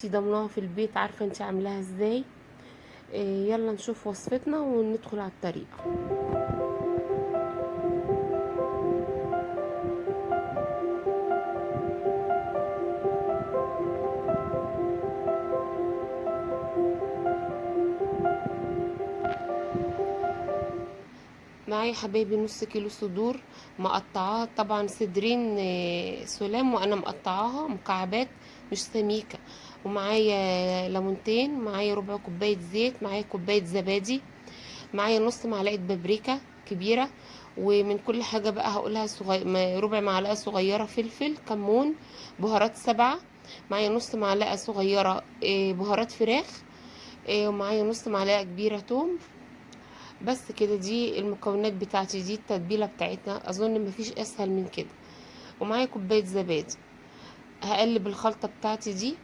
ضمناها في البيت، عارفة انت عاملاها ازاي. يلا نشوف وصفتنا وندخل على الطريقة. معايا حبايبي نص كيلو صدور مقطعاها، طبعا صدرين سلام، وانا مقطعاها مكعبات مش سميكة. ومعايا ليمونتين، معايا ربع كوباية زيت، معايا كوباية زبادي، معايا نص معلقة بابريكا كبيرة. ومن كل حاجة بقى هقولها ربع معلقة صغيرة فلفل، كمون، بهارات سبعة، معايا نص معلقة صغيرة بهارات فراخ، ومعايا نص معلقة كبيرة توم. بس كده، دي المكونات بتاعتي، دي التتبيلة بتاعتنا، اظن مفيش اسهل من كده. ومعايا كوباية زبادي. هقلب الخلطة بتاعتي دي